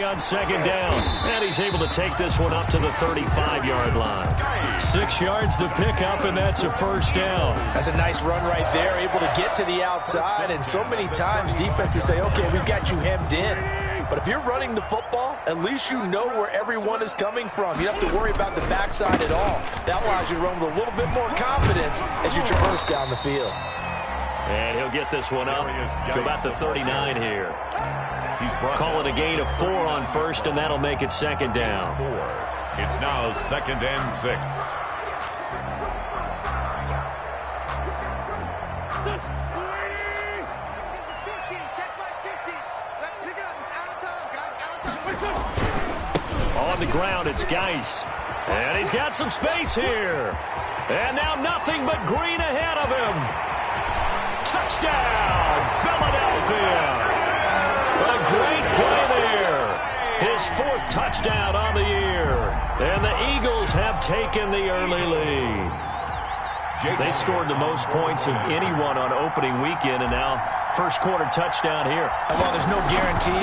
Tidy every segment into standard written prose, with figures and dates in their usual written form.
On second down, and he's able to take this one up to the 35-yard line. 6 yards the pickup, and that's a first down. That's a nice run right there, able to get to the outside, and so many times defenses say, okay, we've got you hemmed in. But if you're running the football, at least you know where everyone is coming from. You don't have to worry about the backside at all. That allows you to run with a little bit more confidence as you traverse down the field. And he'll get this one up to about the 39 here. Call it a gain of 4 on first, and that'll make it second down. It's now 2nd and 6. On the ground, it's Geis. And he's got some space here. And now nothing but green ahead of him. Touchdown, Philadelphia. A great play there. His 4th touchdown on the year. And the Eagles have taken the early lead. They scored the most points of anyone on opening weekend, and now first quarter touchdown here. And while there's no guarantee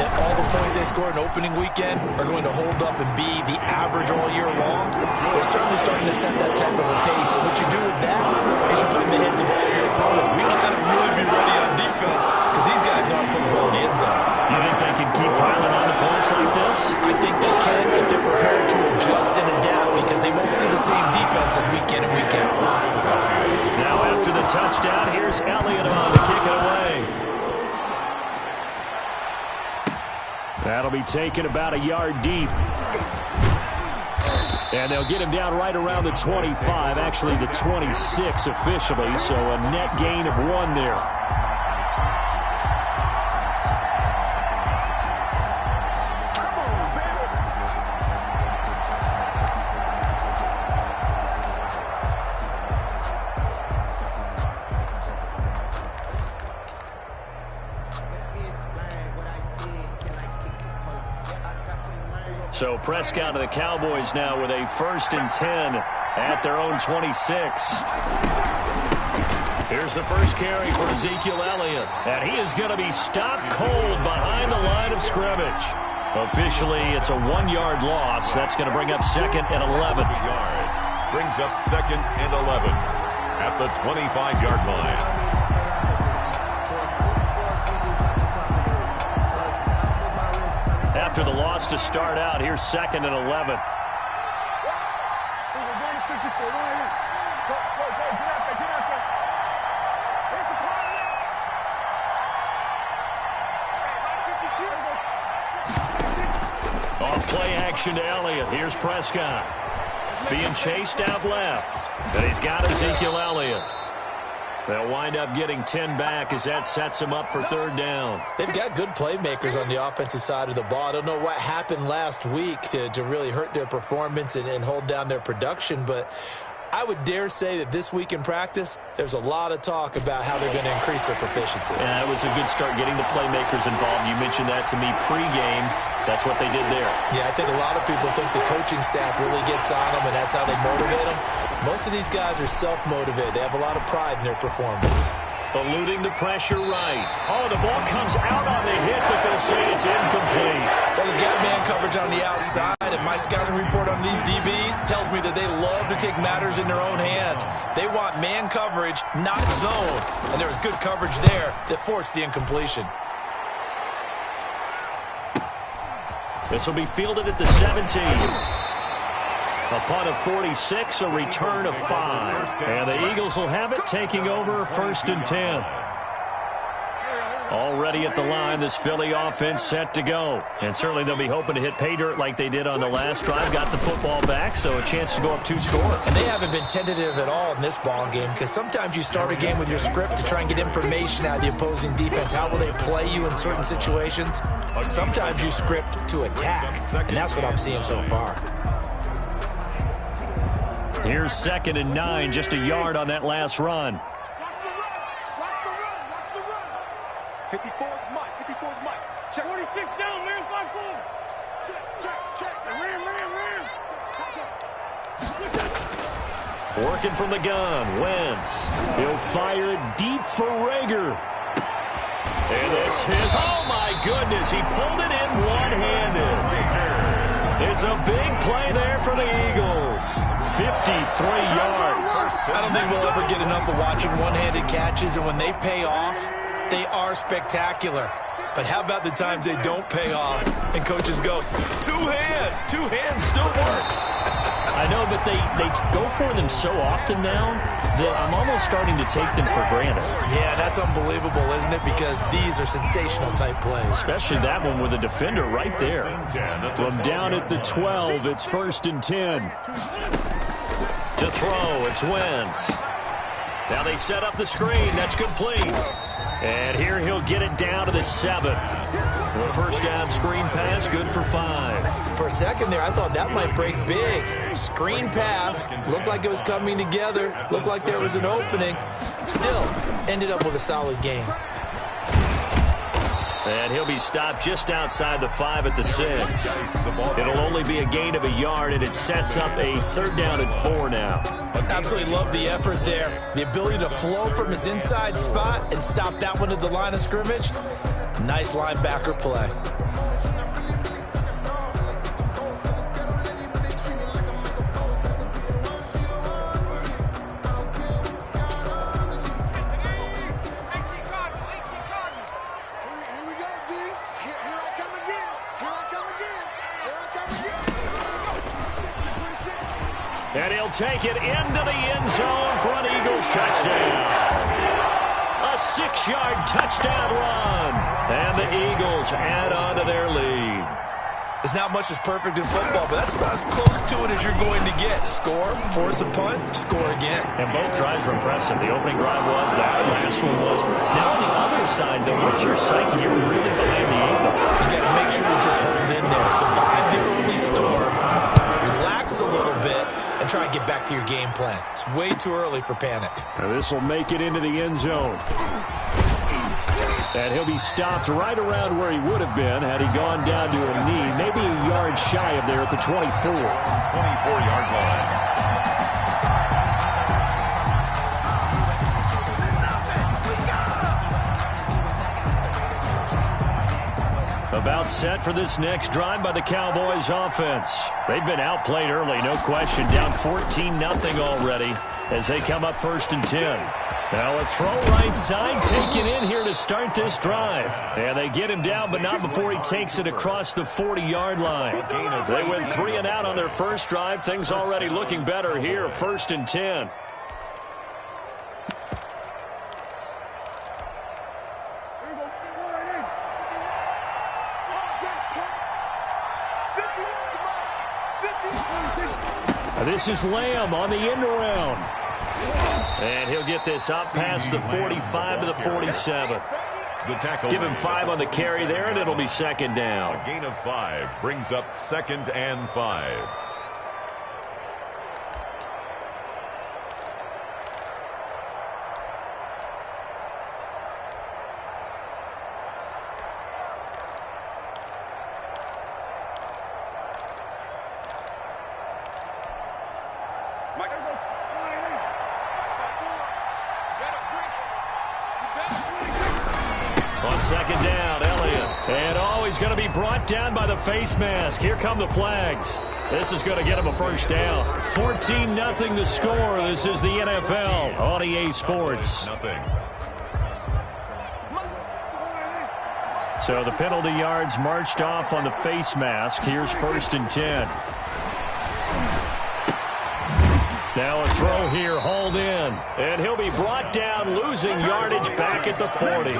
that all the points they scored in opening weekend are going to hold up and be the average all year long, they're certainly starting to set that type of a pace. And what you do with that is you put in the heads of all your opponents. We got to really be ready on defense because these guys know how to put the ball in the end zone. You think they can keep piling on the points like this? I think they can if they're prepared to adjust and adapt because they won't see the same defenses week in and week out. Now after the touchdown, here's Elliott on to kick it away. That'll be taken about a yard deep. And they'll get him down right around the 25, actually the 26 officially, so a net gain of 1 there. So Prescott of the Cowboys now with a 1st and 10 at their own 26. Here's the first carry for Ezekiel Elliott. And he is going to be stopped cold behind the line of scrimmage. Officially, it's a 1-yard loss. That's going to bring up 2nd and 11. Brings up 2nd and 11 at the 25-yard line. After the loss to start out, here's 2nd and 11. Off play action to Elliott. Here's Prescott. Being chased out left. And he's got Ezekiel Elliott. They'll wind up getting 10 back as that sets them up for 3rd down. They've got good playmakers on the offensive side of the ball. I don't know what happened last week to really hurt their performance and hold down their production, but I would dare say that this week in practice, there's a lot of talk about how they're going to increase their proficiency. Yeah, it was a good start getting the playmakers involved. You mentioned that to me pregame. That's what they did there. Yeah, I think a lot of people think the coaching staff really gets on them, and that's how they motivate them. Most of these guys are self-motivated. They have a lot of pride in their performance. Eluding the pressure right. Oh, the ball comes out on the hit, but they'll say it's incomplete. Well, they've got man coverage on the outside, and my scouting report on these DBs tells me that they love to take matters in their own hands. They want man coverage, not zone. And there was good coverage there that forced the incompletion. This will be fielded at the 17. A punt of 46, a return of 5. And the Eagles will have it, taking over 1st and 10. Already at the line, this Philly offense set to go. And certainly they'll be hoping to hit pay dirt like they did on the last drive. Got the football back, so a chance to go up 2 scores. And they haven't been tentative at all in this ball game because sometimes you start a game with your script to try and get information out of the opposing defense. How will they play you in certain situations? Sometimes you script to attack, and that's what I'm seeing so far. Here's 2nd and 9, just a yard on that last run. Watch the run. 54's Mike. 54's Mike. Check. 46 down, man. 5-4. Check. Ram. Working from the gun, Wentz. He'll fire it deep for Rager. And this is, oh my goodness, he pulled it in one-handed. It's a big play there for the Eagles. 53 yards. I don't think we'll ever get enough of watching one-handed catches, and when they pay off, they are spectacular. But how about the times they don't pay off and coaches go, two hands still works. I know, but they go for them so often now that I'm almost starting to take them for granted. Yeah, that's unbelievable, isn't it? Because these are sensational type plays. Especially that one with a defender right there. From down at the 12, it's 1st and 10. To throw, it's Wentz. Now they set up the screen. That's complete. And here he'll get it down to the 7. The first down screen pass, good for 5. For a second there, I thought that might break big. Screen pass, looked like it was coming together, looked like there was an opening. Still, ended up with a solid game. And he'll be stopped just outside the 5 at the 6. It'll only be a gain of a yard, and it sets up a 3rd down and 4 now. Absolutely love the effort there. The ability to flow from his inside spot and stop that one at the line of scrimmage. Nice linebacker play. And he'll take it into the end zone for an Eagles touchdown. A 6-yard touchdown run. And the Eagles add on to their lead. There's not much that's perfect in football, but that's about as close to it as you're going to get. Score, force a punt, score again. And both drives were impressive. The opening drive was, that last one was. Now on the other side, though, what's your psyche? You're really behind the 8 ball. You got to make sure you just hold in there. Survive the early storm. Relax a little bit. And try and get back to your game plan. It's way too early for panic. Now this will make it into the end zone. And he'll be stopped right around where he would have been had he gone down to a knee. Maybe a yard shy of there at the 24. 24-yard line. About set for this next drive by the Cowboys offense. They've been outplayed early, no question. Down 14-0 already as they come up 1st and 10. Now a throw right side taken in here to start this drive. And they get him down, but not before he takes it across the 40-yard line. They went 3 and out on their first drive. Things already looking better here, 1st and 10. This is Lamb on the end around. And he'll get this up past the 45 to the 47. Give him 5 on the carry there, and it'll be 2nd down. A gain of 5 brings up 2nd and 5. On 2nd down, Elliott. And he's going to be brought down by the face mask. Here come the flags. This is going to get him a 1st down. 14-0 the score. This is the NFL on EA Sports. So the penalty yards marched off on the face mask. Here's 1st and 10. Now a throw here, hauled in. And he'll be brought down, losing yardage back at the 40.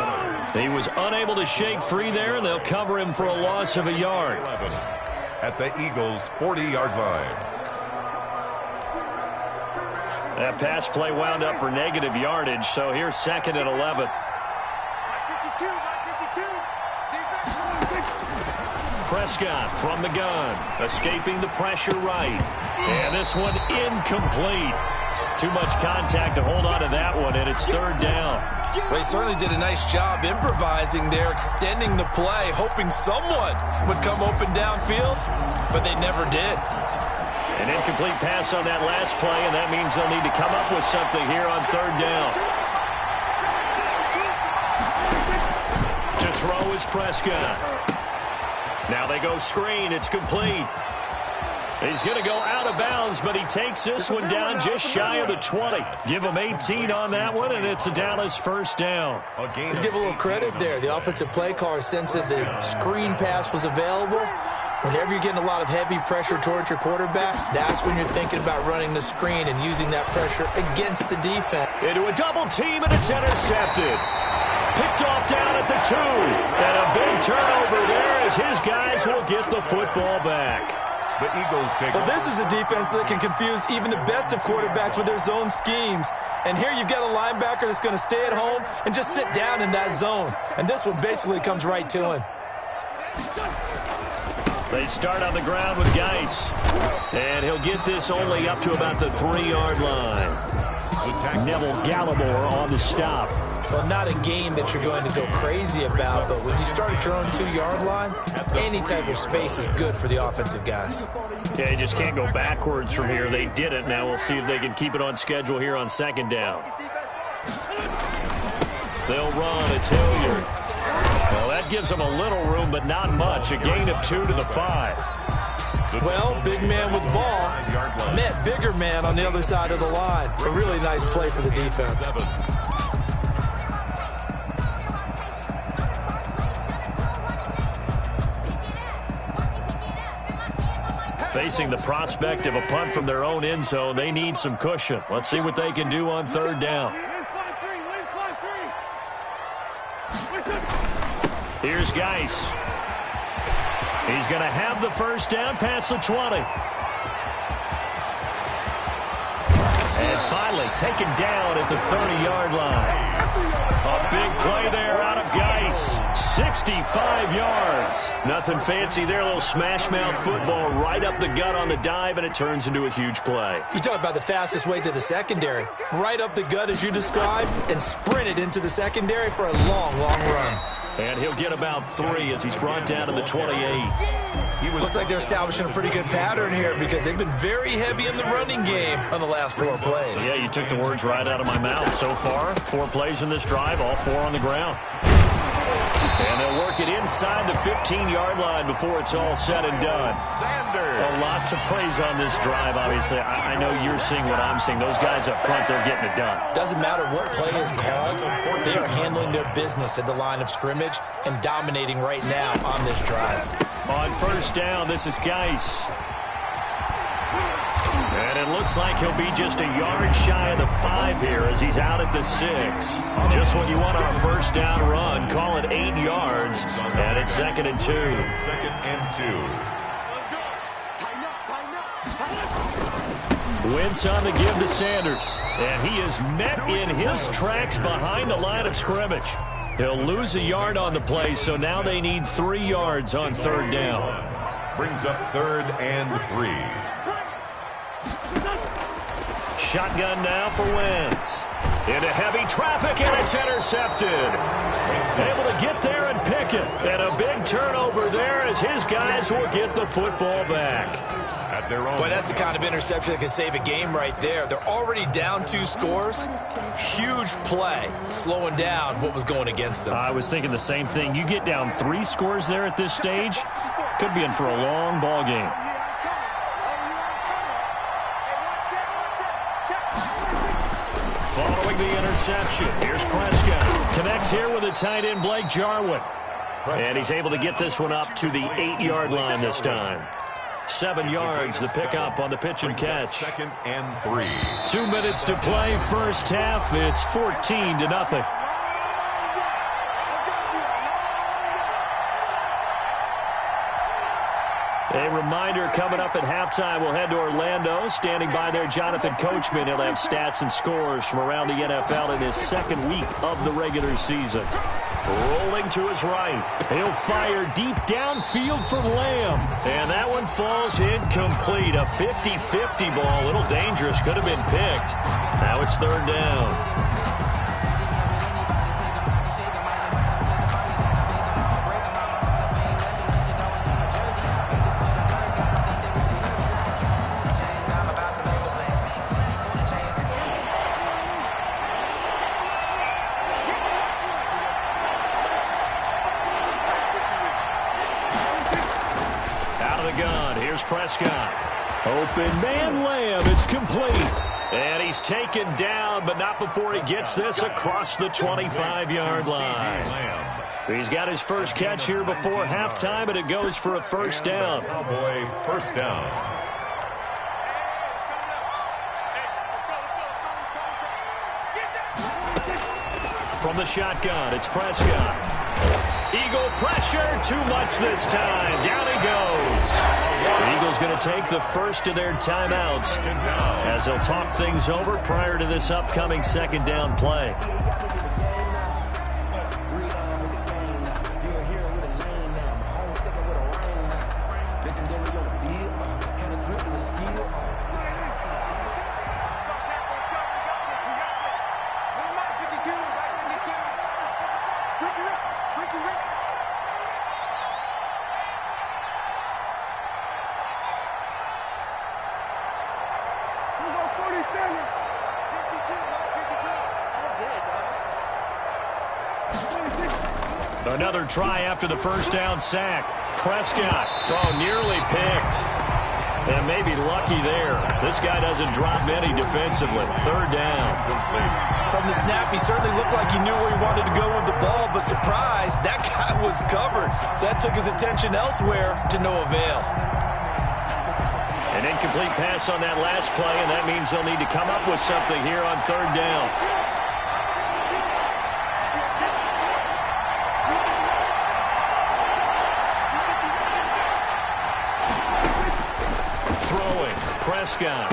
He was unable to shake free there, and they'll cover him for a loss of a yard. At the Eagles' 40-yard line. That pass play wound up for negative yardage, so here's 2nd and 11. Prescott from the gun, escaping the pressure right. And this one incomplete. Too much contact to hold on to that one, and it's 3rd down. Well, he certainly did a nice job improvising there, extending the play, hoping someone would come open downfield, but they never did. An incomplete pass on that last play, and that means they'll need to come up with something here on 3rd down. is Prescott. Now they go screen. It's complete. He's going to go out of bounds, but he takes this one down just shy of the 20. Give him 18 on that one, and it's a Dallas first down. Let's give a little credit there. The offensive play caller sensed that the screen pass was available. Whenever you're getting a lot of heavy pressure towards your quarterback, that's when you're thinking about running the screen and using that pressure against the defense. Into a double team, and it's intercepted. Picked off down at the 2. And a big turnover there as his guys will get the football back. The Eagles take Well, this is a defense that can confuse even the best of quarterbacks with their zone schemes. And here you've got a linebacker that's going to stay at home and just sit down in that zone. And this one basically comes right to him. They start on the ground with Geis. And he'll get this only up to about the 3-yard line. Neville Gallimore on the stop. Well, not a game that you're going to go crazy about, but when you start at your own 2-yard line, any type of space is good for the offensive guys. Yeah, you just can't go backwards from here. They did it. Now we'll see if they can keep it on schedule here on second down. They'll run. It's Hilliard. Well, that gives them a little room, but not much. A gain of 2 to the 5. Well, big man with ball met bigger man on the other side of the line. A really nice play for the defense. Facing the prospect of a punt from their own end zone, they need some cushion. Let's see what they can do on third down. Here's Geis. He's going to have the first down past the 20. And finally taken down at the 30-yard line. A big play there out of Geis. 65 yards. Nothing fancy there. A little smash mouth football right up the gut on the dive, and it turns into a huge play. You talk about the fastest way to the secondary. Right up the gut as you described and sprinted into the secondary for a long, long run. And he'll get about 3 as he's brought down to the 28. Looks like they're establishing a pretty good pattern here because they've been very heavy in the running game on the last 4 plays. Yeah, you took the words right out of my mouth. So far, 4 plays in this drive, all 4 on the ground. And they'll work it inside the 15-yard line before it's all said and done. A lot to praise on this drive, obviously. I know you're seeing what I'm seeing. Those guys up front, they're getting it done. Doesn't matter what play is called. They are handling their business at the line of scrimmage and dominating right now on this drive. On first down, this is Geis. And it looks like he'll be just a yard shy of the 5 here as he's out at the 6. Just what you want on a first down run. Call it 8 yards. And it's 2nd and 2. 2nd and 2. Wentz on the give to Sanders. And he is met in his tracks behind the line of scrimmage. He'll lose a yard on the play, so now they need 3 yards on third down. Brings up 3rd and 3. Shotgun now for Wentz. Into heavy traffic, and it's intercepted. Able to get there and pick it. And a big turnover there as his guys will get the football back. At their own. Boy, that's the kind of interception that can save a game right there. They're already down 2 scores. Huge play, slowing down what was going against them. I was thinking the same thing. You get down 3 scores there at this stage, could be in for a long ball game. Following the interception, here's Prescott. Connects here with the tight end, Blake Jarwin. And he's able to get this one up to the 8-yard line this time. 7 yards, the pickup on the pitch and catch. 2nd and 3. 2 minutes to play, first half. It's 14-0. A reminder coming up at halftime, we'll head to Orlando. Standing by there, Jonathan Coachman. He'll have stats and scores from around the NFL in his 2nd week of the regular season. Rolling to his right. He'll fire deep downfield for Lamb. And that one falls incomplete. A 50-50 ball. A little dangerous. Could have been picked. Now it's third down. the gun. Here's Prescott. Open man layup. It's complete. And he's taken down, but not before he gets this across the 25-yard line. He's got his first catch here before halftime, and it goes for a first down. Cowboy first down. From the shotgun, it's Prescott. Eagle pressure, too much this time. Down he goes. The Eagles going to take the first of their timeouts as they'll talk things over prior to this upcoming second down play. Another try after the first down sack. Prescott, nearly picked. And maybe lucky there. This guy doesn't drop many defensively. Third down. From the snap, he certainly looked like he knew where he wanted to go with the ball, but surprise, that guy was covered. So that took his attention elsewhere to no avail. An incomplete pass on that last play, and that means they'll need to come up with something here on third down. Prescott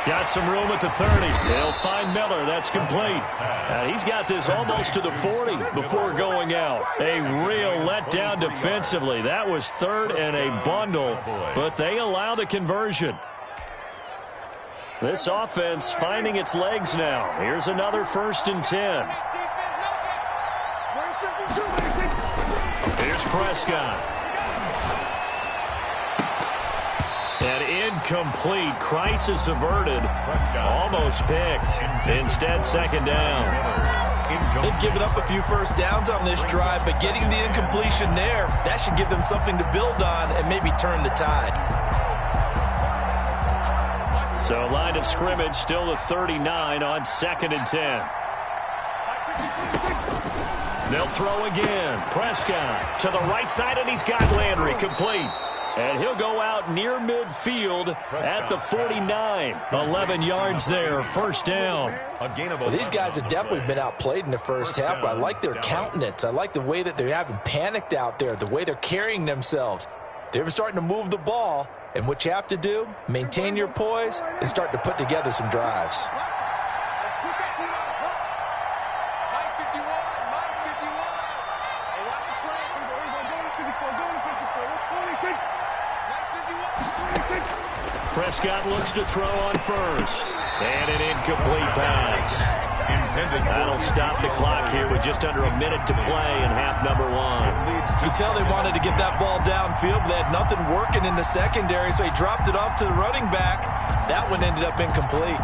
got some room at the 30. They'll find Miller. That's complete. He's got this almost to the 40 before going out. A real letdown defensively. That was third and a bundle, but they allow the conversion. This offense finding its legs now. Here's another 1st and 10. Here's Prescott. And incomplete. Crisis averted. Almost picked. Instead, second down. They've given up a few first downs on this drive, but getting the incompletion there, that should give them something to build on and maybe turn the tide. So line of scrimmage still the 39 on 2nd and 10. They'll throw again. Prescott to the right side, and he's got Landry complete. And he'll go out near midfield at the 49. 11 yards there, first down. Well, these guys have definitely been outplayed in the first half, but I like their countenance. I like the way that they haven't panicked out there, the way they're carrying themselves. They're starting to move the ball, and what you have to do, maintain your poise and start to put together some drives. Prescott looks to throw on first. And an incomplete pass. That'll stop the clock here with just under a minute to play in half number 1. You could tell they wanted to get that ball downfield, but they had nothing working in the secondary, so he dropped it off to the running back. That one ended up incomplete.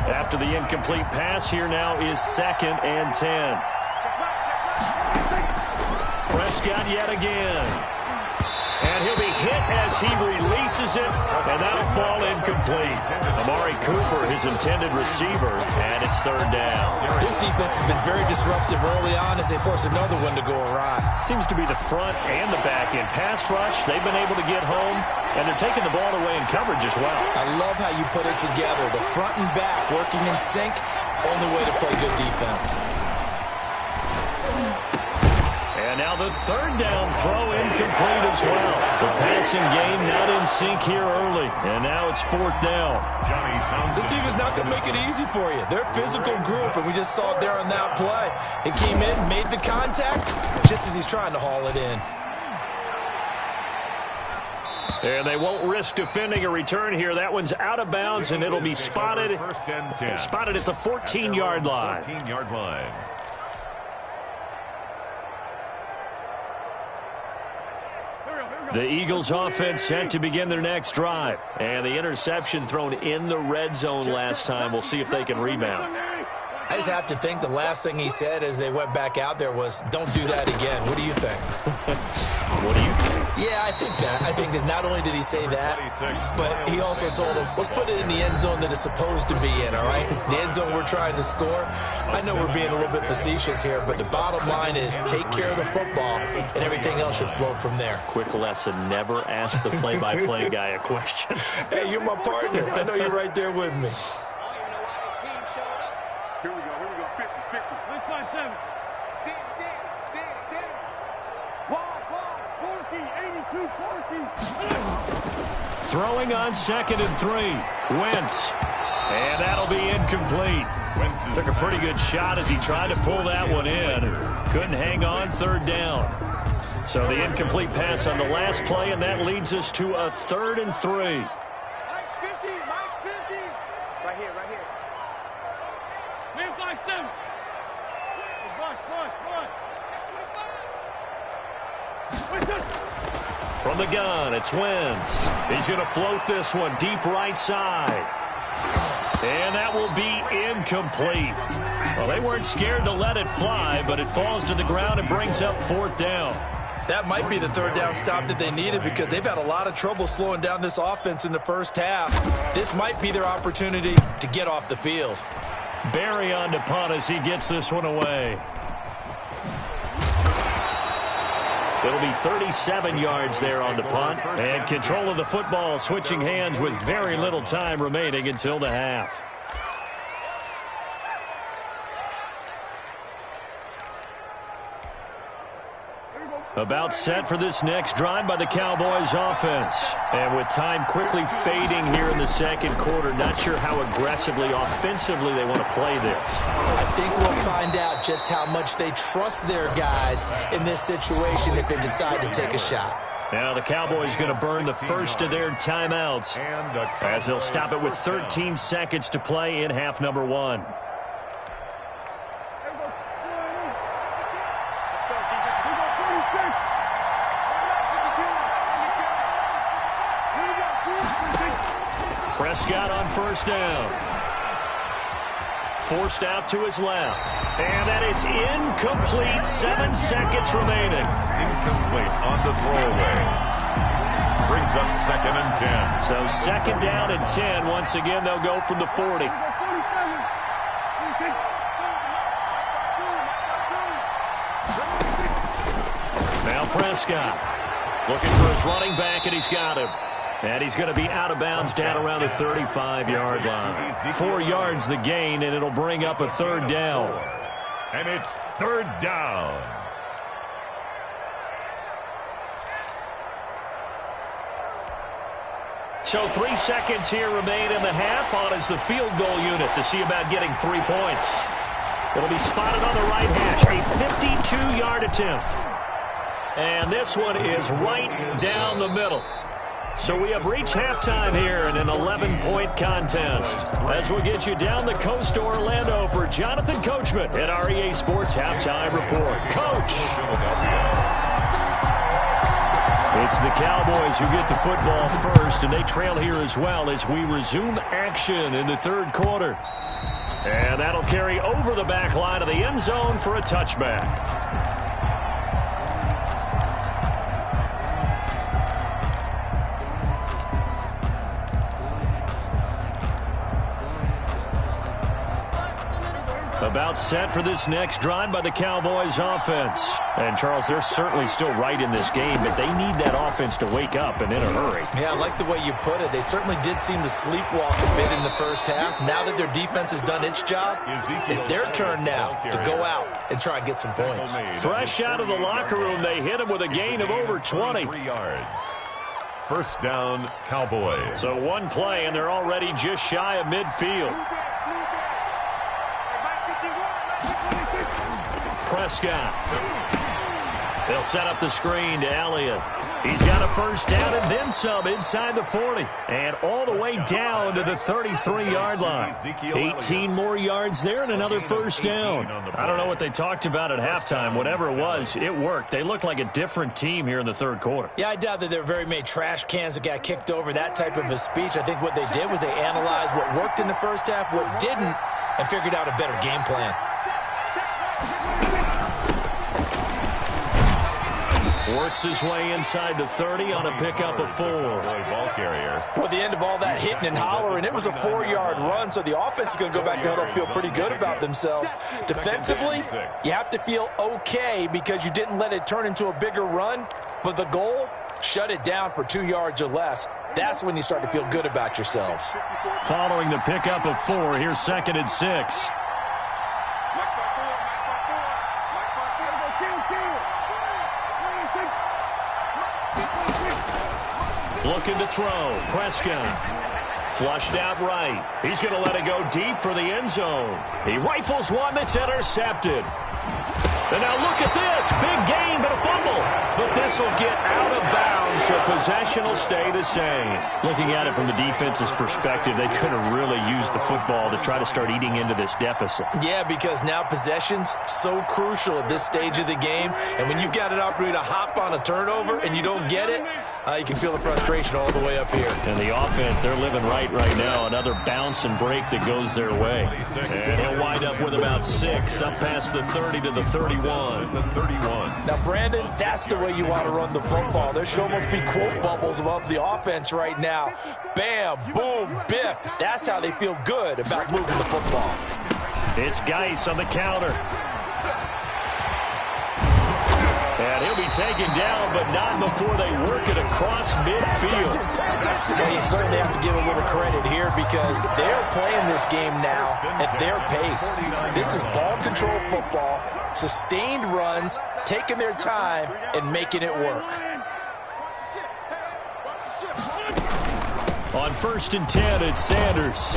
After the incomplete pass, here now is 2nd and 10. Prescott yet again. And he'll be hit as he releases it, and that'll fall incomplete. Amari Cooper, his intended receiver, and it's third down. This defense has been very disruptive early on as they force another one to go awry. Seems to be the front and the back end. Pass rush, they've been able to get home, and they're taking the ball away in coverage as well. I love how you put it together. The front and back working in sync, only way to play good defense. And now the third down throw incomplete as well. The passing game not in sync here early. And now it's 4th down. This team is not going to make it easy for you. They're a physical group, and we just saw it there on that play. He came in, made the contact, just as he's trying to haul it in. And they won't risk defending a return here. That one's out of bounds, and it'll be spotted at the 14-yard line. 14-yard line. The Eagles offense set to begin their next drive. And the interception thrown in the red zone last time. We'll see if they can rebound. I just have to think the last thing he said as they went back out there was, don't do that again. What do you think? What do you think? Yeah, I think that. I think that not only did he say that, but he also told him, let's put it in the end zone that it's supposed to be in, all right? The end zone we're trying to score. I know we're being a little bit facetious here, but the bottom line is take care of the football, and everything else should flow from there. Quick lesson, never ask the play-by-play guy a question. Hey, you're my partner. I know you're right there with me. Here we go, 50-50. Let's find 7. Wide, 42, 40. Throwing on 2nd and 3. Wentz. And that'll be incomplete. Took a pretty good shot as he tried to pull that one in. Couldn't hang on 3rd down. So the incomplete pass on the last play, and that leads us to a 3rd and 3. Mike's 50. Right here. Man, 5-7. From the gun, it's Wentz. He's going to float this one deep right side. And that will be incomplete. Well, they weren't scared to let it fly, but it falls to the ground and brings up 4th down. That might be the 3rd down stop that they needed because they've had a lot of trouble slowing down this offense in the first half. This might be their opportunity to get off the field. Barry on to punt as he gets this one away. It'll be 37 yards there on the punt. And control of the football switching hands with very little time remaining until the half. About set for this next drive by the Cowboys offense. And with time quickly fading here in the 2nd quarter, not sure how aggressively, offensively they want to play this. I think we'll find out just how much they trust their guys in this situation if they decide to take a shot. Now the Cowboys going to burn the first of their timeouts as they'll stop it with 13 seconds to play in half number 1. Prescott on 1st down. Forced out to his left. And that is incomplete. 7 seconds remaining. Incomplete on the throwaway. Brings up 2nd and 10. So 2nd down and 10. Once again, they'll go from the 40. Now Prescott looking for his running back, and he's got him. And he's going to be out of bounds down around the 35-yard line. 4 yards the gain, and it'll bring up a 3rd down. And it's 3rd down. So 3 seconds here remain in the half. On is the field goal unit to see about getting 3 points. It'll be spotted on the right hash. A 52-yard attempt. And this one is right down the middle. So we have reached halftime here in an 11-point contest. As we get you down the coast to Orlando for Jonathan Coachman at our EA Sports Halftime Report. Coach! It's the Cowboys who get the football first, and they trail here as well as we resume action in the 3rd quarter. And that'll carry over the back line of the end zone for a touchback. About set for this next drive by the Cowboys offense. And, Charles, they're certainly still right in this game, but they need that offense to wake up and in a hurry. Yeah, I like the way you put it. They certainly did seem to sleepwalk a bit in the first half. Now that their defense has done its job, it's their turn now to go out and try and get some points. Fresh out of the locker room, they hit him with a gain of over 20. 3 yards. 1st down, Cowboys. So 1 play, and they're already just shy of midfield. Prescott. They'll set up the screen to Elliott. He's got a 1st down and then some inside the 40. And all the way down to the 33-yard line. 18 more yards there and another 1st down. I don't know what they talked about at halftime. Whatever it was, it worked. They look like a different team here in the 3rd quarter. Yeah, I doubt that there were very many trash cans that got kicked over, that type of a speech. I think what they did was they analyzed what worked in the first half, what didn't, and figured out a better game plan. Works his way inside the 30 on a pickup of 4. Ball carrier. Well, the end of all that hitting and hollering, it was a 4-yard run, so the offense is going to go back to huddle and feel pretty good about themselves. Defensively, you have to feel okay because you didn't let it turn into a bigger run, but the goal, shut it down for 2 yards or less. That's when you start to feel good about yourselves. Following the pickup of 4, here's 2nd and 6. Looking to throw. Prescott. Flushed out right. He's going to let it go deep for the end zone. He rifles one that's intercepted. And now look at this. Big gain, but a fumble. But this will get out of bounds, so possession will stay the same. Looking at it from the defense's perspective, they could have really used the football to try to start eating into this deficit. Yeah, because now possession's so crucial at this stage of the game. And when you've got an opportunity to hop on a turnover and you don't get it, you can feel the frustration all the way up here. And the offense, they're living right now. Another bounce and break that goes their way. And he'll wind up with about 6, up past the 30 to the 31. Now, Brandon, that's the way you want to run the football. There should almost be quote bubbles above the offense right now. Bam, boom, biff. That's how they feel good about moving the football. It's Geis on the counter. And he'll be taken down, but not before they work it across midfield. Well, you certainly have to give a little credit here because they're playing this game now at their pace. This is ball control football, sustained runs, taking their time, and making it work. On 1st and 10, it's Sanders.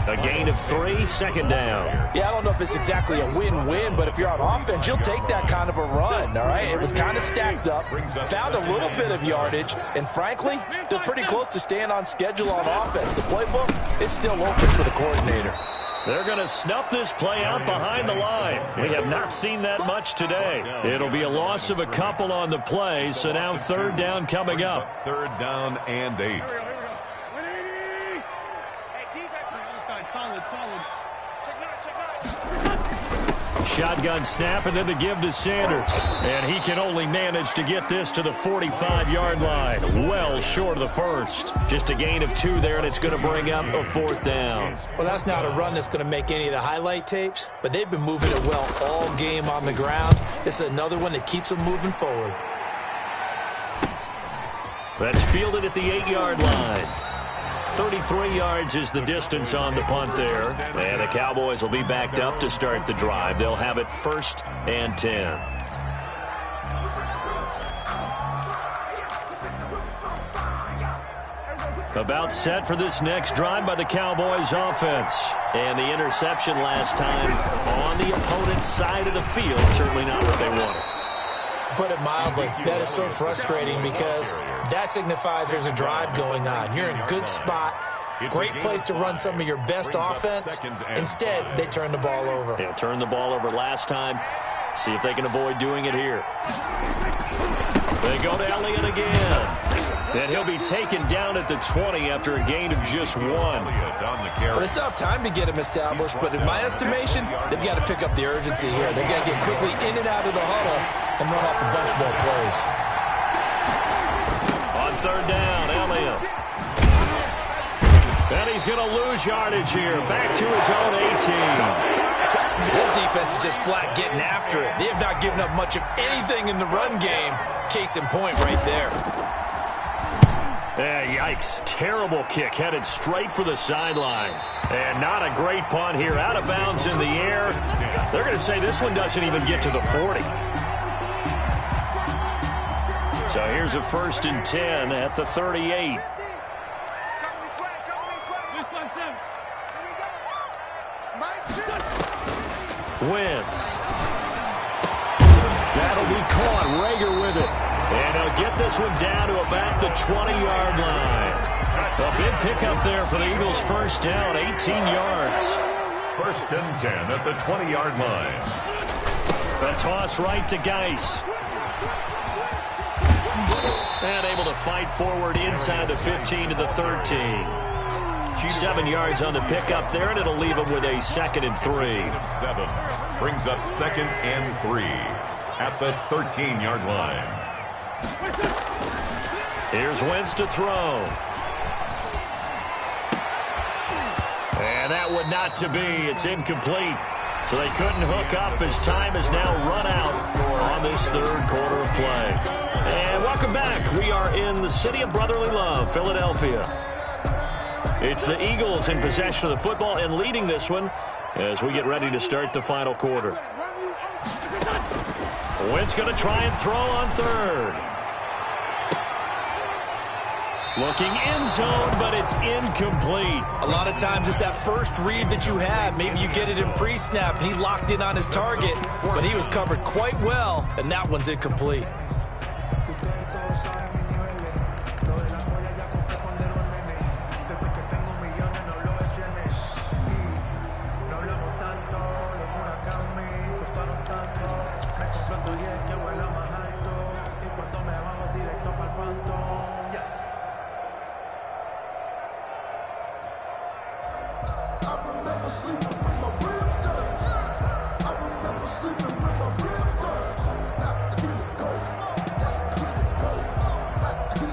A gain of 3, 2nd down. Yeah, I don't know if it's exactly a win-win, but if you're on offense, you'll take that kind of a run, all right? It was kind of stacked up, found a little bit of yardage, and frankly, they're pretty close to staying on schedule on offense. The playbook is still open for the coordinator. They're going to snuff this play out behind the line. We have not seen that much today. It'll be a loss of a couple on the play, so now 3rd down coming up. 3rd down and 8. Shotgun snap, and then the give to Sanders. And he can only manage to get this to the 45-yard line. Well short of the first. Just a gain of 2 there, and it's going to bring up a 4th down. Well, that's not a run that's going to make any of the highlight tapes, but they've been moving it well all game on the ground. This is another one that keeps them moving forward. That's fielded at the 8-yard line. 33 yards is the distance on the punt there. And the Cowboys will be backed up to start the drive. They'll have it 1st and 10. About set for this next drive by the Cowboys offense. And the interception last time on the opponent's side of the field. Certainly not what they wanted. Put it mildly, that is so frustrating because that signifies there's a drive going on. You're in a good spot, great place to run some of your best offense. Instead, they turn the ball over. Yeah, turned the ball over last time. See if they can avoid doing it here. They go to Elliott again. And he'll be taken down at the 20 after a gain of just 1. Well, they still have time to get him established, but in my estimation, they've got to pick up the urgency here. They've got to get quickly in and out of the huddle and run off a bunch more plays. On 3rd down, Elliott. And he's going to lose yardage here. Back to his own 18. This defense is just flat getting after it. They have not given up much of anything in the run game. Case in point right there. Yikes. Terrible kick headed straight for the sidelines. And not a great punt here. Out of bounds in the air. They're going to say this one doesn't even get to the 40. So here's a 1st and 10 at the 38. Wentz. That'll be caught. Rager with it. And he'll get this one down to about the 20-yard line. A big pickup there for the Eagles' 1st down, 18 yards. 1st and 10 at the 20-yard line. A toss right to Geis. And able to fight forward inside the 15 to the 13. 7 yards on the pickup there, and it'll leave him with a 2nd and 3. 7 brings up 2nd and 3 at the 13-yard line. Here's Wentz to throw. And that would not to be. It's incomplete. So they couldn't hook up as time has now run out on this 3rd quarter of play. And welcome back. We are in the city of brotherly love, Philadelphia. It's the Eagles in possession of the football and leading this one as we get ready to start the final quarter. Wentz going to try and throw on 3rd. Looking end zone, but it's incomplete. A lot of times it's that first read that you have. Maybe you get it in pre-snap, and he locked in on his target, but he was covered quite well, and that one's incomplete.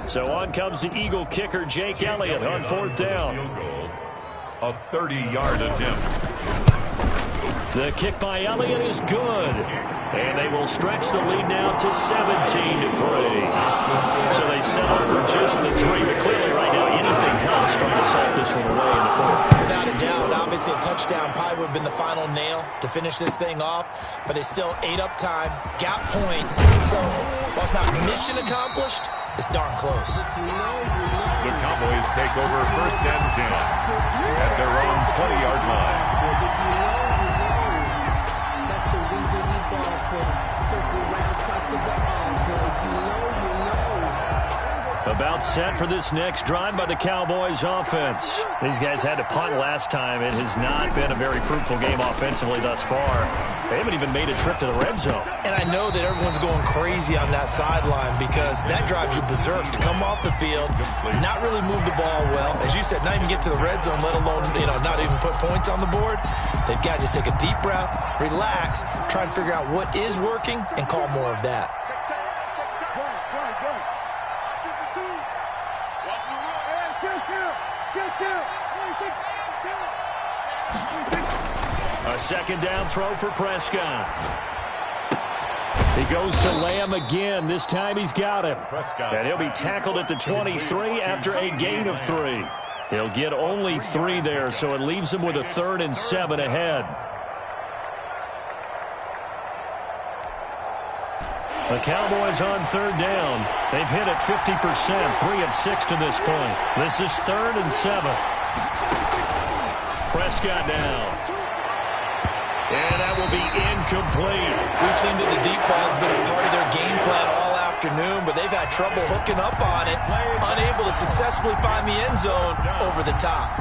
So on comes the Eagle kicker, Jake Elliott, on 4th down. A 30-yard attempt. The kick by Elliott is good. And they will stretch the lead now to 17-3. So they settle for just the 3. But clearly right now anything helps trying to salt this one away in the 4th. Without a doubt, obviously a touchdown probably would have been the final nail to finish this thing off. But they still ate up time, got points. So while it's not mission accomplished, it's darn close. The Cowboys take over 1st and 10 at their own 20-yard line. That's the reason we ball for. Circle round, trust for the encore. You know. About set for this next drive by the Cowboys offense. These guys had to punt last time. It has not been a very fruitful game offensively thus far. They haven't even made a trip to the red zone. And I know that everyone's going crazy on that sideline because that drives you berserk to come off the field, not really move the ball well. As you said, not even get to the red zone, let alone, not even put points on the board. They've got to just take a deep breath, relax, try and figure out what is working and call more of that. A 2nd down throw for Prescott. He goes to Lamb again. This time he's got him. And he'll be tackled at the 23 after a gain of 3. He'll get only 3 there, so it leaves him with a 3rd and 7 ahead. The Cowboys on 3rd down. They've hit it 50%, 3 of 6 to this point. This is 3rd and 7. Prescott now. And that will be incomplete. We've seen that the deep ball has been a part of their game plan all afternoon, but they've had trouble hooking up on it, unable to successfully find the end zone over the top.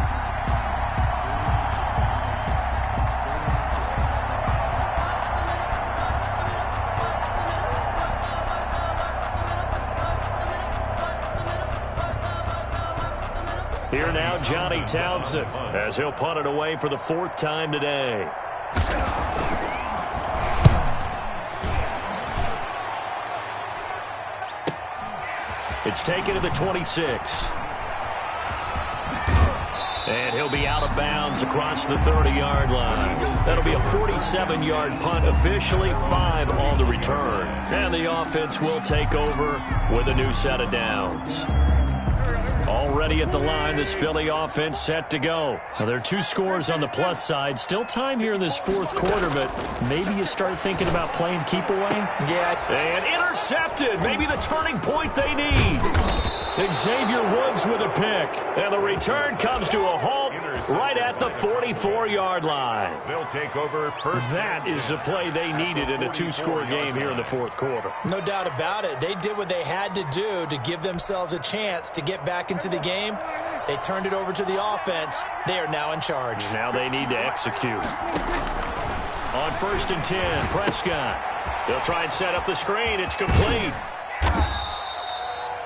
Here now, Johnny Townsend, as he'll punt it away for the 4th time today. It's taken to the 26. And he'll be out of bounds across the 30-yard line. That'll be a 47-yard punt, officially 5 on the return. And the offense will take over with a new set of downs. Already at the line, this Philly offense set to go. Now, there are 2 scores on the plus side. Still time here in this 4th quarter, but maybe you start thinking about playing keep away? Yeah. And intercepted. Maybe the turning point they need. Xavier Woods with a pick. And the return comes to a halt right at the 44-yard line. They'll take over first. That is the play they needed in a 2-score game here in the 4th quarter. No doubt about it. They did what they had to do to give themselves a chance to get back into the game. They turned it over to the offense. They are now in charge. Now they need to execute. On 1st and 10, Prescott. They'll try and set up the screen. It's complete.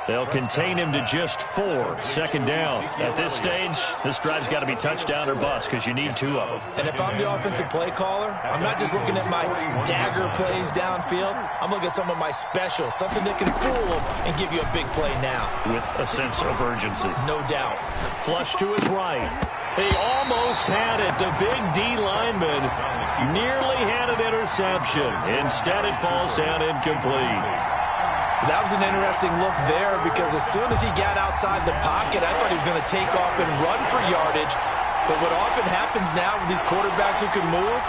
They'll contain him to just 4. Second down. At this stage, this drive's got to be touchdown or bust because you need 2 of them. And if I'm the offensive play caller, I'm not just looking at my dagger plays downfield. I'm looking at some of my specials, something that can fool them and give you a big play now. With a sense of urgency. No doubt. Flush to his right. He almost had it. The big D lineman nearly had an interception. Instead, it falls down incomplete. That was an interesting look there because as soon as he got outside the pocket, I thought he was going to take off and run for yardage. But what often happens now with these quarterbacks who can move,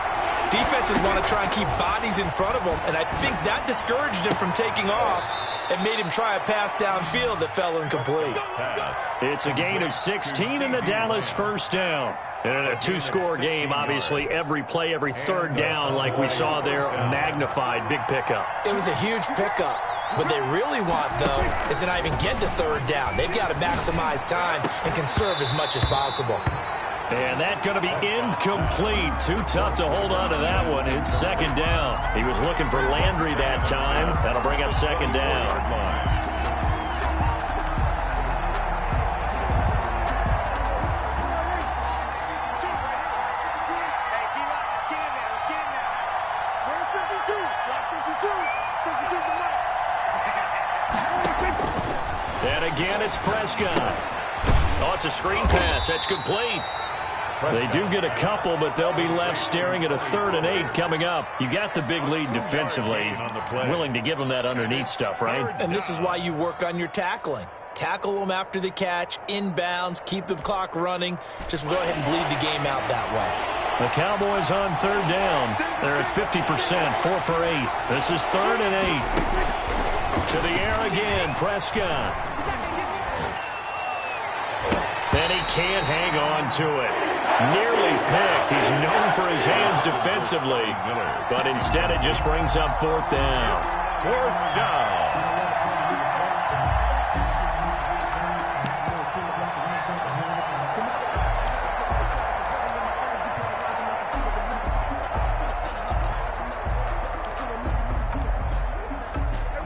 defenses want to try and keep bodies in front of them, and I think that discouraged him from taking off and made him try a pass downfield that fell incomplete. It's a gain of 16 in the Dallas first down. And in a 2-score game, obviously, every play, every third down, like we saw there, magnified, big pickup. It was a huge pickup. What they really want, though, is to not even get to third down. They've got to maximize time and conserve as much as possible. And that's going to be incomplete. Too tough to hold on to that one. It's second down. He was looking for Landry that time. That'll bring up second down. And again, it's Prescott. Oh, it's a screen pass. That's complete. They do get a couple, but they'll be left staring at a 3rd and 8 coming up. You got the big lead defensively. Willing to give them that underneath stuff, right? And this is why you work on your tackling. Tackle them after the catch, inbounds, keep the clock running. Just go ahead and bleed the game out that way. The Cowboys on 3rd down. They're at 50%, 4 for 8. This is 3rd and 8. To the air again, Prescott. And he can't hang on to it. Nearly picked. He's known for his hands defensively. But instead it just brings up 4th down. 4th down.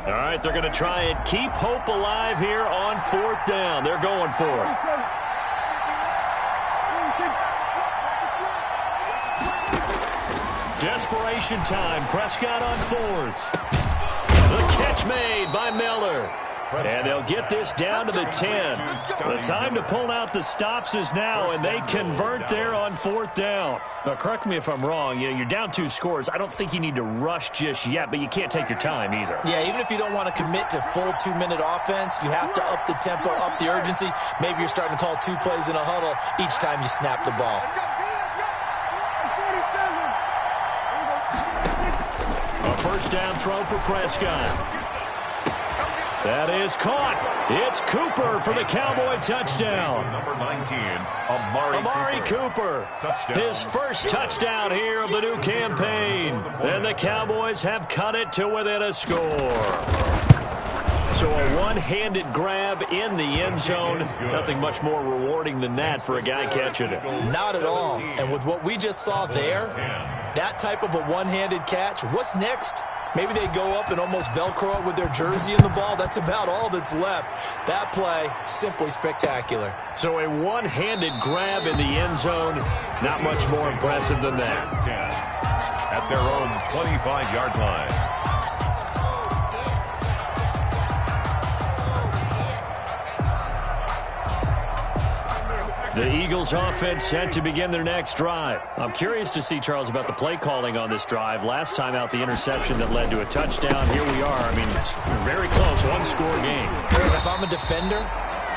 All right, they're going to try and keep hope alive here on 4th down. They're going for it. Desperation time. Prescott on 4th. The catch made by Miller. And they'll get this down to the 10. The time to pull out the stops is now, and they convert there on 4th down. Now, correct me if I'm wrong. You know, you're down 2 scores. I don't think you need to rush just yet, but you can't take your time either. Yeah, even if you don't want to commit to full 2-minute offense, you have to up the tempo, up the urgency. Maybe you're starting to call 2 plays in a huddle each time you snap the ball. A first down throw for Prescott. That is caught. It's Cooper for the Cowboy touchdown. Number 19, Amari Cooper. Touchdown. His first touchdown here of the new campaign. And the Cowboys have cut it to within a score. So a one-handed grab in the end zone. Nothing much more rewarding than that for a guy catching it. Not at all. And with what we just saw there, that type of a one-handed catch, what's next? Maybe they go up and almost Velcro it with their jersey in the ball. That's about all that's left. That play, simply spectacular. So a one-handed grab in the end zone, not much more impressive than that. 10 at their own 25-yard line. The Eagles offense set to begin their next drive. I'm curious to see, Charles, about the play calling on this drive. Last time out, the interception that led to a touchdown. Here we are. I mean, it's very close, one-score game. If I'm a defender,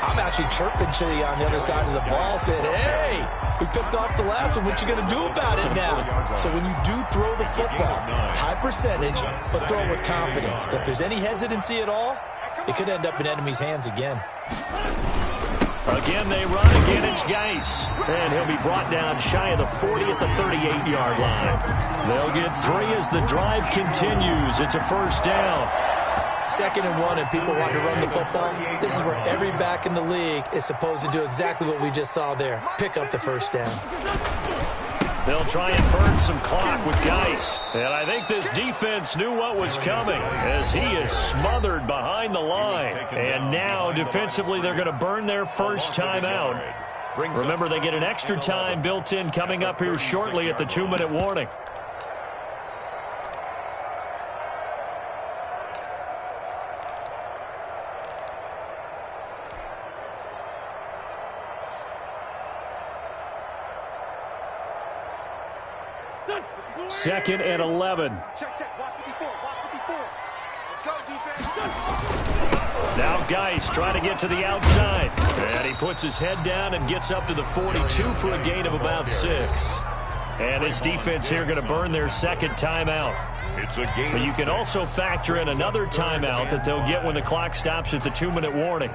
I'm actually chirping to you on the other side of the ball, saying, hey, we picked off the last one. What you going to do about it now? So when you do throw the football, high percentage, but throw it with confidence. If there's any hesitancy at all, it could end up in enemy's hands again. Again, they run. Again, it's Geis. And he'll be brought down shy of the 40 at the 38-yard line. They'll get 3 as the drive continues. It's a first down. 2nd and 1, and people want to run the football. This is where every back in the league is supposed to do exactly what we just saw there. Pick up the first down. They'll try and burn some clock with Geis. And I think this defense knew what was coming as he is smothered behind the line. And now, defensively, they're going to burn their first timeout. Remember, they get an extra time built in coming up here shortly at the 2-minute warning. Second and 11. Check. Watch 54. Let's go, defense. Now Geis trying to get to the outside. And he puts his head down and gets up to the 42 for a gain of about 6. And his defense here going to burn their second timeout. But you can also factor in another timeout that they'll get when the clock stops at the 2-minute warning.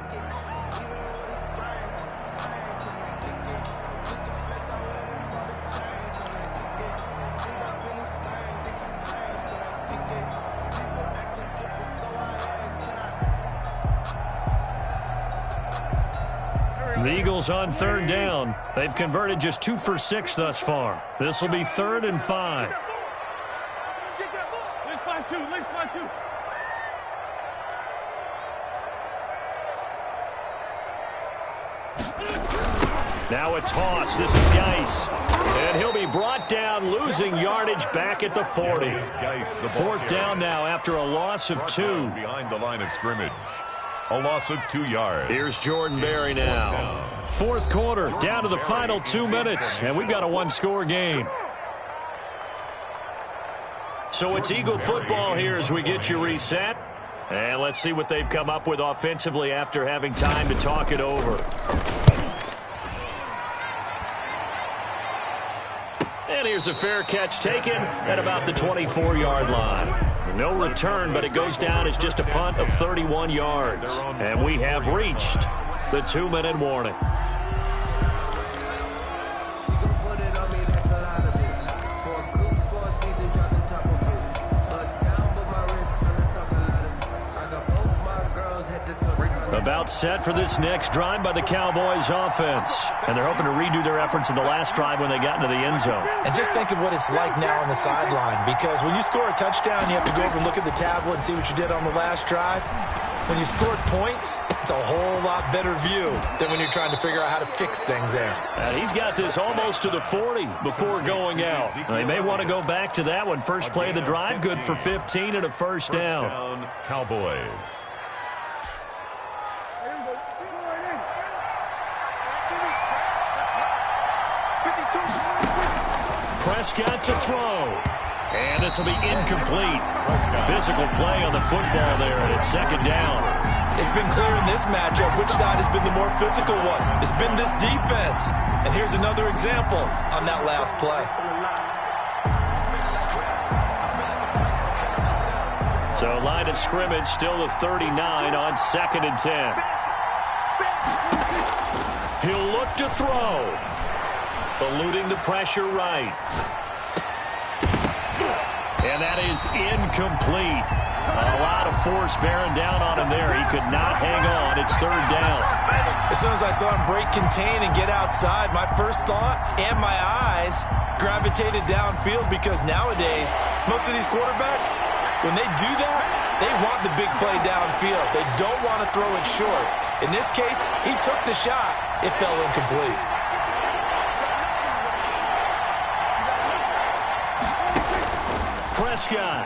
The Eagles on third down. They've converted just 2 for 6 thus far. This will be 3rd and 5. Let's find two. Now a toss. This is Geis. And he'll be brought down, losing yardage back at the 40. 4th down now after a loss of 2. Behind the line of scrimmage. A loss of 2 yards. Here's Jordan Berry now. 4th quarter, down to the final 2 minutes, and we've got a 1-score game. So it's Eagle football here as we get you reset. And let's see what they've come up with offensively after having time to talk it over. And here's a fair catch taken at about the 24-yard line. No return, but it goes down as just a punt of 31 yards. And we have reached the 2-minute warning. About set for this next drive by the Cowboys offense. And they're hoping to redo their efforts in the last drive when they got into the end zone. And just think of what it's like now on the sideline, because when you score a touchdown, you have to go over and look at the tablet and see what you did on the last drive. When you scored points, it's a whole lot better view than when you're trying to figure out how to fix things there. He's got this almost to the 40 before going out. They may want to go back to that one. First play of the drive, good for 15 and a first down. Cowboys. Prescott to throw. And this will be incomplete. Physical play on the football there, and it's 2nd down. It's been clear in this matchup which side has been the more physical one. It's been this defense. And here's another example on that last play. So line of scrimmage still the 39 on 2nd and 10. He'll look to throw. Eluding the pressure right. And that is incomplete. A lot of force bearing down on him there. He could not hang on. It's 3rd down. As soon as I saw him break contain and get outside, my first thought and my eyes gravitated downfield, because nowadays, most of these quarterbacks, when they do that, they want the big play downfield. They don't want to throw it short. In this case, he took the shot. It fell incomplete. Prescott.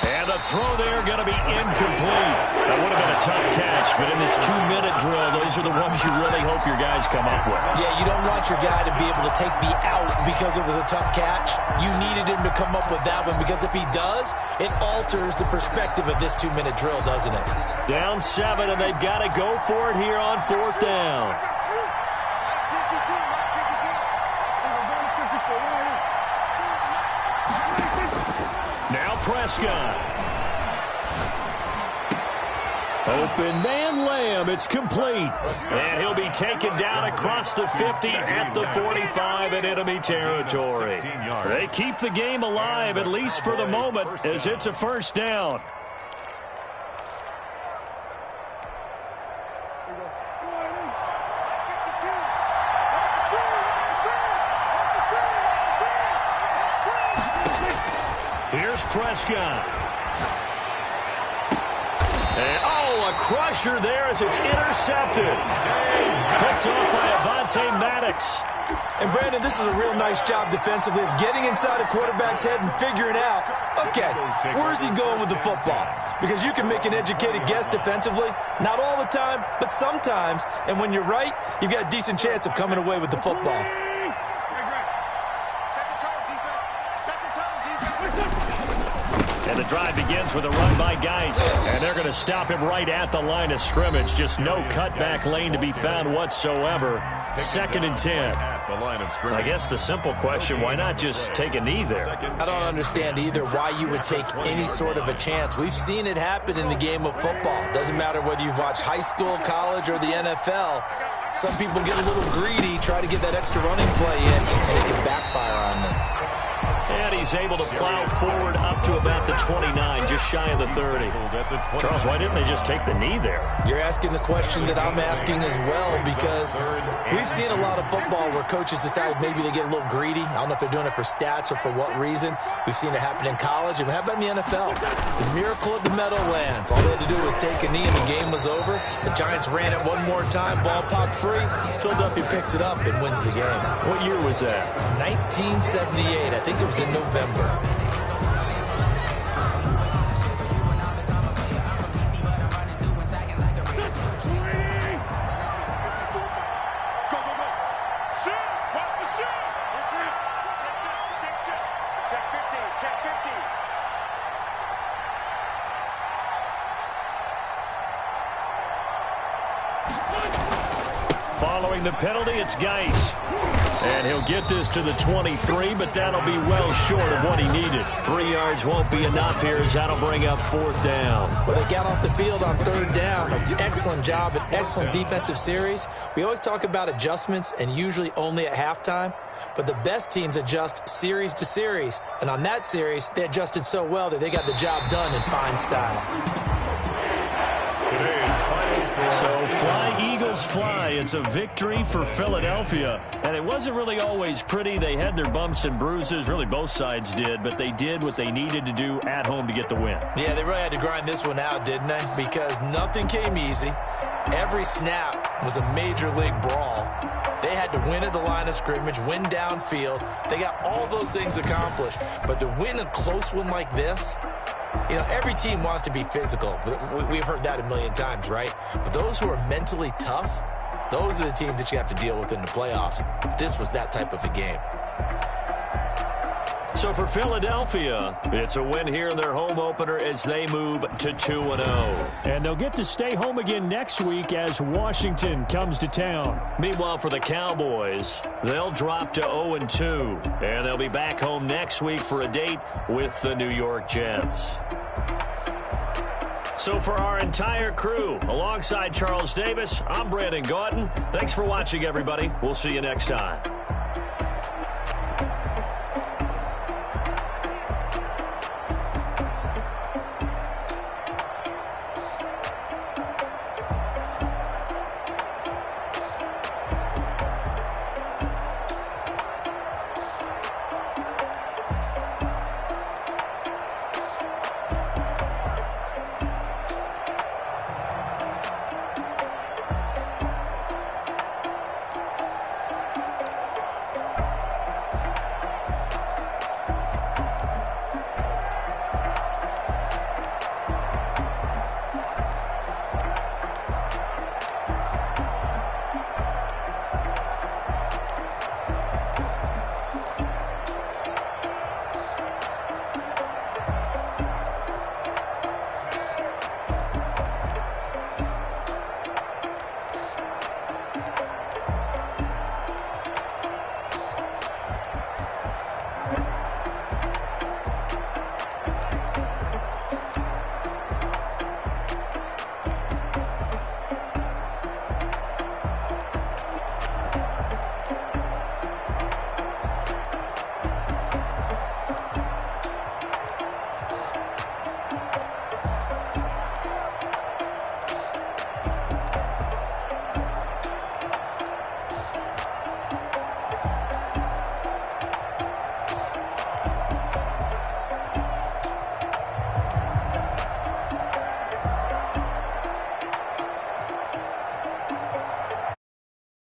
And the throw there going to be incomplete. That would have been a tough catch, but in this 2-minute drill, those are the ones you really hope your guys come up with. Yeah, you don't want your guy to be able to take the out because it was a tough catch. You needed him to come up with that one, because if he does, it alters the perspective of this 2-minute drill, doesn't it? Down 7, and they've got to go for it here on 4th down. Now Prescott. Open man Lamb. It's complete. And he'll be taken down across the 50 at the 45 in enemy territory. They keep the game alive, at least for the moment, as it's a 1st down. Here's Prescott. And, oh, a crusher there as it's intercepted. Picked off by Avonte Maddox. And, Brandon, this is a real nice job defensively of getting inside a quarterback's head and figuring out, okay, where's he going with the football? Because you can make an educated guess defensively. Not all the time, but sometimes. And when you're right, you've got a decent chance of coming away with the football. And the drive begins with a run by Geis. And they're going to stop him right at the line of scrimmage. Just no cutback lane to be found whatsoever. 2nd and 10. I guess the simple question, why not just take a knee there? I don't understand either why you would take any sort of a chance. We've seen it happen in the game of football. Doesn't matter whether you've watched high school, college, or the NFL. Some people get a little greedy, try to get that extra running play in, and it can backfire on them. And he's able to plow forward up to about the 29, just shy of the 30. Charles, why didn't they just take the knee there? You're asking the question that I'm asking as well, because we've seen a lot of football where coaches decide maybe they get a little greedy. I don't know if they're doing it for stats or for what reason. We've seen it happen in college, and how about in the NFL? The miracle of the Meadowlands. All they had to do was take a knee, and the game was over. The Giants ran it one more time, ball popped free. Philadelphia picks it up and wins the game. What year was that? 1978. I think it was in November. Following the penalty, it's Geis. And he'll get this to the 23, but that'll be well short of what he needed. 3 yards won't be enough here as that'll bring up 4th down. Well, they got off the field on 3rd down. An excellent job, an excellent defensive series. We always talk about adjustments and usually only at halftime. But the best teams adjust series to series. And on that series, they adjusted so well that they got the job done in fine style. So fly, Eagles, fly. It's a victory for Philadelphia. And it wasn't really always pretty. They had their bumps and bruises. Really, both sides did. But they did what they needed to do at home to get the win. Yeah, they really had to grind this one out, didn't they? Because nothing came easy. Every snap was a major league brawl. They had to win at the line of scrimmage, win downfield. They got all those things accomplished. But to win a close one like this, you know, every team wants to be physical. We've heard that a million times, right? But those who are mentally tough, those are the teams that you have to deal with in the playoffs. This was that type of a game. So for Philadelphia, it's a win here in their home opener as they move to 2-0. And they'll get to stay home again next week as Washington comes to town. Meanwhile, for the Cowboys, they'll drop to 0-2. And they'll be back home next week for a date with the New York Jets. So for our entire crew, alongside Charles Davis, I'm Brandon Gautin. Thanks for watching, everybody. We'll see you next time.